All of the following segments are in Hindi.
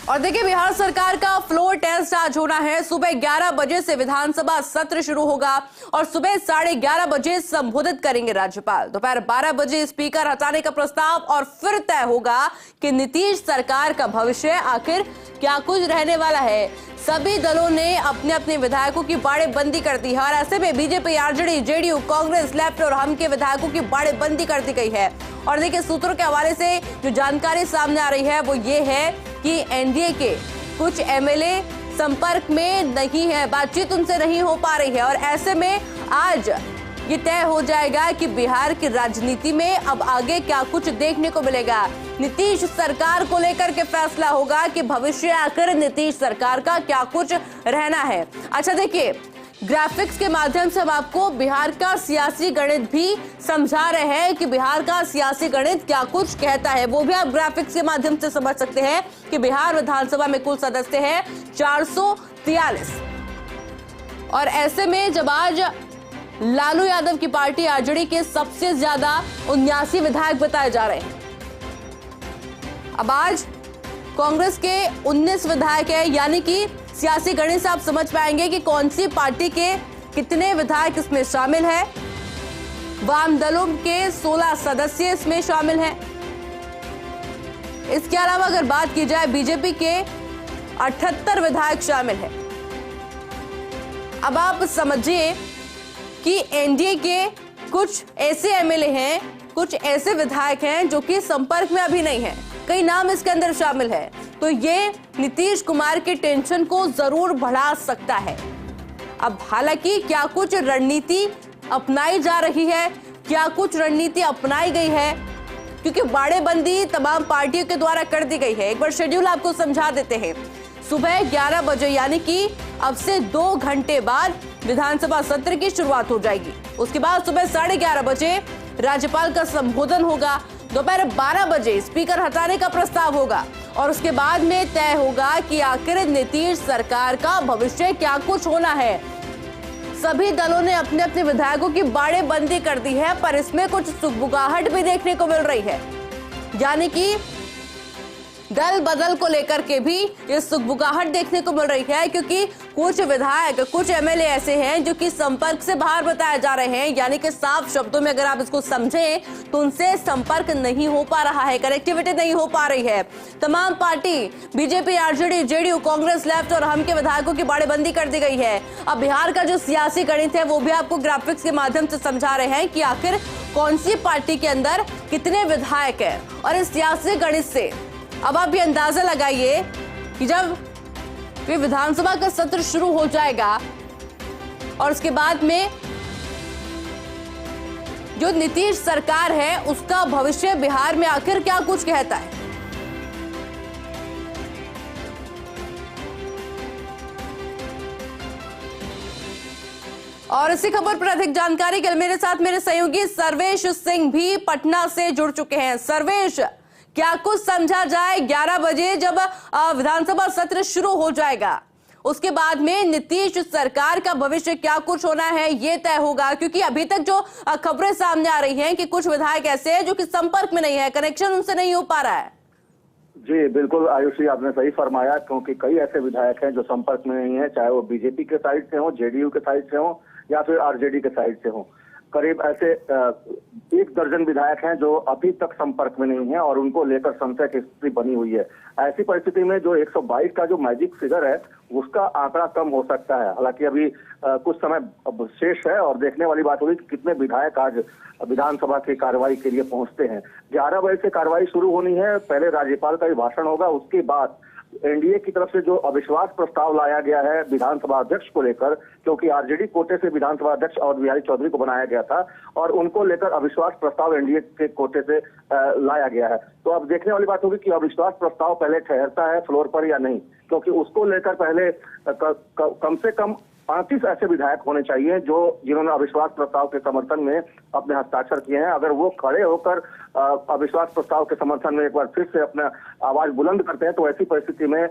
और देखिए, बिहार सरकार का फ्लोर टेस्ट आज होना है। सुबह 11 बजे से विधानसभा सत्र शुरू होगा और सुबह 11:30 बजे संबोधित करेंगे राज्यपाल। दोपहर 12 बजे स्पीकर हटाने का प्रस्ताव और फिर तय होगा कि नीतीश सरकार का भविष्य आखिर क्या कुछ रहने वाला है। सभी दलों ने अपने अपने विधायकों की बाड़ेबंदी कर दी है और ऐसे में BJP, RJD, JDU, Congress, left और हम के विधायकों की बाड़ेबंदी कर दी गई है। और देखिए, सूत्रों के हवाले से जो जानकारी सामने आ रही है वो ये है कि एनडीए के कुछ एमएलए संपर्क में नहीं है, बातचीत उनसे नहीं हो पा रही है। और ऐसे में आज ये तय हो जाएगा कि बिहार की राजनीति में अब आगे क्या कुछ देखने को मिलेगा। नीतीश सरकार को लेकर के फैसला होगा कि भविष्य आखिर नीतीश सरकार का क्या कुछ रहना है। अच्छा देखिए, ग्राफिक्स के माध्यम से हम आपको बिहार का सियासी गणित भी समझा रहे हैं कि बिहार का सियासी गणित क्या कुछ कहता है। वो भी आप ग्राफिक्स के माध्यम से समझ सकते हैं कि बिहार विधानसभा में कुल सदस्य हैं 443। और ऐसे में जब आज लालू यादव की पार्टी आरजेडी के सबसे ज्यादा 79 विधायक बताए जा रहे हैं। अब आज कांग्रेस के 19 विधायक है, यानी कि सियासी गणित से आप समझ पाएंगे कि कौन सी पार्टी के कितने विधायक इसमें शामिल है। वाम दलों के 16 सदस्य इसमें शामिल हैं। इसके अलावा अगर बात की जाए बीजेपी के 78 विधायक शामिल हैं। अब आप समझिए कि एनडीए के कुछ ऐसे एमएलए हैं, कुछ ऐसे विधायक हैं जो कि संपर्क में अभी नहीं है। कई नाम इसके अंदर शामिल है, तो ये नीतीश कुमार की टेंशन को जरूर बढ़ा सकता है। अब हालांकि क्या कुछ रणनीति अपनाई जा रही है, क्या कुछ रणनीति अपनाई गई है, क्योंकि बाड़ेबंदी तमाम पार्टियों के द्वारा कर दी गई है। एक बार शेड्यूल आपको समझा देते हैं। सुबह 11 बजे यानी कि अब से 2 घंटे बाद विधानसभा सत्र की शुरुआत हो जाएगी। उसके बाद सुबह 11:30 बजे राज्यपाल का संबोधन होगा। दोपहर 12 बजे स्पीकर हटाने का प्रस्ताव होगा और उसके बाद में तय होगा कि आखिर नीतीश सरकार का भविष्य क्या कुछ होना है। सभी दलों ने अपने अपने विधायकों की बाड़ेबंदी कर दी है, पर इसमें कुछ सुगबुगाहट भी देखने को मिल रही है, यानी कि दल बदल को लेकर के भी ये सुगबुगाहट देखने को मिल रही है, क्योंकि कुछ विधायक, कुछ एमएलए ऐसे हैं जो कि संपर्क से बाहर बताए जा रहे हैं। यानी कि साफ शब्दों में अगर आप इसको समझें तो उनसे संपर्क नहीं हो पा रहा है, कनेक्टिविटी नहीं हो पा रही है। तमाम party BJP, RJD, JDU, Congress, left और हम के विधायकों की बाड़ेबंदी कर दी गई है। अब बिहार का जो सियासी गणित है वो भी आपको ग्राफिक्स के माध्यम से समझा रहे हैं कि आखिर कौन सी पार्टी के अंदर कितने विधायक है। और इस सियासी गणित से अब आप ये अंदाजा लगाइए कि जब ये विधानसभा का सत्र शुरू हो जाएगा और उसके बाद में जो नीतीश सरकार है उसका भविष्य बिहार में आखिर क्या कुछ कहता है। और इसी खबर पर अधिक जानकारी के लिए मेरे साथ मेरे सहयोगी सर्वेश सिंह भी पटना से जुड़ चुके हैं। सर्वेश, क्या कुछ समझा जाए 11 बजे जब विधानसभा सत्र शुरू हो जाएगा, उसके बाद में नीतीश सरकार का भविष्य क्या कुछ होना है ये तय होगा, क्योंकि अभी तक जो खबरें सामने आ रही हैं कि कुछ विधायक ऐसे हैं जो कि संपर्क में नहीं है, कनेक्शन उनसे नहीं हो पा रहा है। जी बिल्कुल आयुषी, आपने सही फरमाया, क्योंकि कई ऐसे विधायक हैं जो संपर्क में नहीं है, चाहे वो बीजेपी के साइड से हो, जेडीयू के साइड से हो या फिर आरजेडी के साइड से हो। करीब ऐसे 1 दर्जन विधायक हैं जो अभी तक संपर्क में नहीं है और उनको लेकर संशय की स्थिति बनी हुई है। ऐसी परिस्थिति में जो 122 का जो मैजिक फिगर है उसका आंकड़ा कम हो सकता है। हालांकि अभी कुछ समय अब शेष है और देखने वाली बात होगी कि कितने विधायक आज विधानसभा की कार्रवाई के लिए पहुंचते हैं। 11 बजे से कार्रवाई शुरू होनी है। पहले राज्यपाल का भाषण होगा, उसके बाद एनडीए की तरफ से जो अविश्वास प्रस्ताव लाया गया है विधानसभा अध्यक्ष को लेकर, क्योंकि आरजेडी कोटे से विधानसभा अध्यक्ष अवध बिहारी चौधरी को बनाया गया था और उनको लेकर अविश्वास प्रस्ताव एनडीए के कोटे से लाया गया है। तो अब देखने वाली बात होगी कि अविश्वास प्रस्ताव पहले ठहरता है फ्लोर पर या नहीं, क्योंकि उसको लेकर पहले कम से कम 35 ऐसे विधायक होने चाहिए जो जिन्होंने अविश्वास प्रस्ताव के समर्थन में अपने हस्ताक्षर किए हैं। अगर वो खड़े होकर अविश्वास प्रस्ताव के समर्थन में एक बार फिर से अपना आवाज बुलंद करते हैं तो ऐसी परिस्थिति में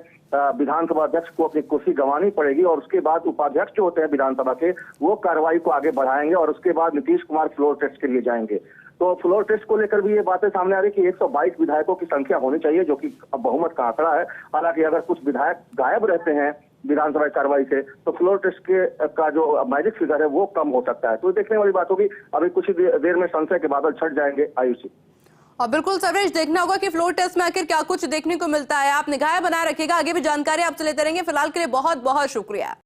विधानसभा अध्यक्ष को अपनी कुर्सी गंवानी पड़ेगी और उसके बाद उपाध्यक्ष जो होते हैं विधानसभा के वो कार्रवाई को आगे बढ़ाएंगे और उसके बाद नीतीश कुमार फ्लोर टेस्ट के लिए जाएंगे। तो फ्लोर टेस्ट को लेकर भी ये बातें सामने आ रही कि 122 विधायकों की संख्या होनी चाहिए, जो कि बहुमत का आंकड़ा है। हालांकि अगर कुछ विधायक गायब रहते हैं विधानसभा कार्रवाई से, तो फ्लोर टेस्ट का जो मैजिक फिगर है वो कम हो सकता है। तो देखने वाली बात होगी। अभी कुछ ही देर में संशय के बादल छट जाएंगे आयुषी। और बिल्कुल सर्वेश, देखना होगा कि फ्लोर टेस्ट में आखिर क्या कुछ देखने को मिलता है। आप निगाहें बनाए रखिएगा, आगे भी जानकारी आपसे लेते रहेंगे। फिलहाल के लिए बहुत बहुत शुक्रिया।